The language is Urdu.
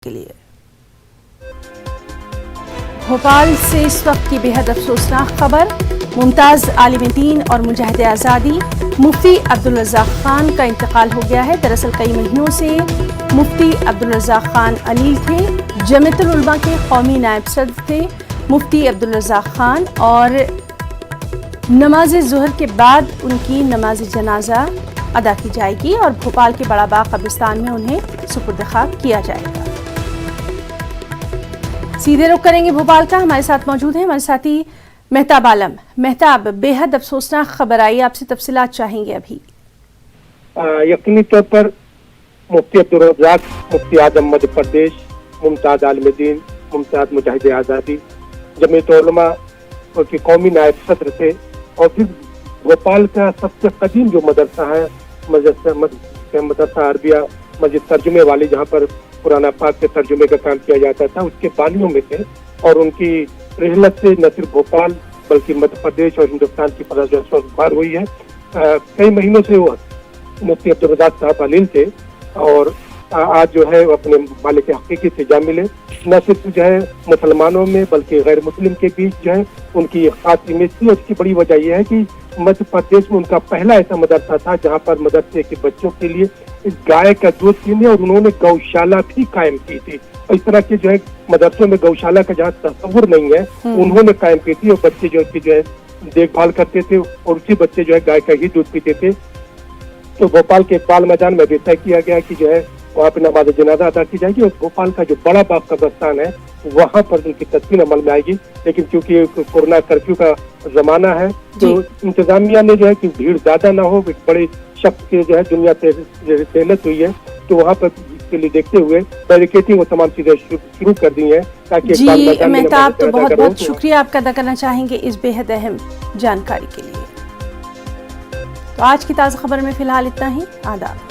کے لیے بھوپال سے اس وقت کی بے حد افسوسناک خبر، ممتاز عالم دین اور مجاہد آزادی مفتی عبدالرزاق خان کا انتقال ہو گیا ہے۔ دراصل کئی مہینوں سے مفتی عبدالرزاق خان علیل تھے، جمعیت العلماء کے قومی نائب صدر تھے مفتی عبدالرزاق خان، اور نماز ظہر کے بعد ان کی نماز جنازہ ادا کی جائے گی اور بھوپال کے بڑا باغ قبرستان میں انہیں سپرد خاک کیا جائے گا۔ سیدھے رخ کریں گے بھوپال کا، ہمارے ساتھ موجود ہیں ہمارے ساتھی مہتاب عالم۔ مہتاب، بے حد افسوسناک خبر آئی، آپ سے تفصیلات چاہیں گے ابھی۔ یقینی طور پر مفتی عبدالرزاق، مفتی اعظم مدھیہ پردیش، ممتاز عالم دین، ممتاز مجاہد آزادی، جمعیت علماء کے قومی نائب صدر تھے، اور پھر بھوپال کا سب سے قدیم جو مدرسہ ہے، مدرسہ عربیہ مسجد ترجمے والی، جہاں پر قرآن پاک کے ترجمے کا کام کیا جاتا تھا، اس کے بانیوں میں تھے، اور ان کی رحلت سے نہ صرف بھوپال بلکہ مدھیہ پردیش اور ہندوستان کی فضا بار ہوئی ہے۔ کئی مہینوں سے وہ مفتی عبدالرزاق صاحب علیل تھے، اور آج جو ہے وہ اپنے مالک حقیقی سے جا ملے۔ نہ صرف جو ہے مسلمانوں میں بلکہ غیر مسلم کے بیچ جو ہے ان کی خاص امیج تھی، اور اس کی بڑی وجہ یہ ہے کہ مدھیہ پردیش میں ان کا پہلا ایسا مدرسہ تھا جہاں پر مدرسے کے بچوں کے لیے اس گائے کا دودھ پینے، اور انہوں نے گوشالہ بھی قائم کی تھی۔ اس طرح کے جو ہے مدرسوں میں گوشالہ کا جہاں تصور نہیں ہے، انہوں نے قائم کی تھی، اور بچے جو ہے دیکھ بھال کرتے تھے، اور اسی بچے جو ہے گائے کا ہی دودھ پیتے تھے۔ تو بھوپال کے اقبال میدان میں بھی طے کیا گیا کہ جو ہے وہاں پہ نماز جنازہ ادا کی جائے گی، اور بھوپال کا جو بڑا باغ قبرستان ہے وہاں پر ان کی تدفین عمل میں آئے گی۔ لیکن کیونکہ کورونا کرفیو کا زمانہ ہے، تو انتظامیہ نے جو ہے کہ بھیڑ زیادہ نہ ہو، ایک بڑے شخص کے جو ہے دنیا سے تہلت ہوئی ہے، تو وہاں پر اس کے لیے دیکھتے ہوئے بیریکیڈنگ اور تمام چیزیں شروع کر دی ہیں تاکہ جی مہتاب، تو بہت بہت شکریہ آپ کا ادا کرنا چاہیں گے اس بے حد اہم جانکاری کے لیے۔ تو آج کی تازہ خبر میں فی الحال اتنا ہی، آداب۔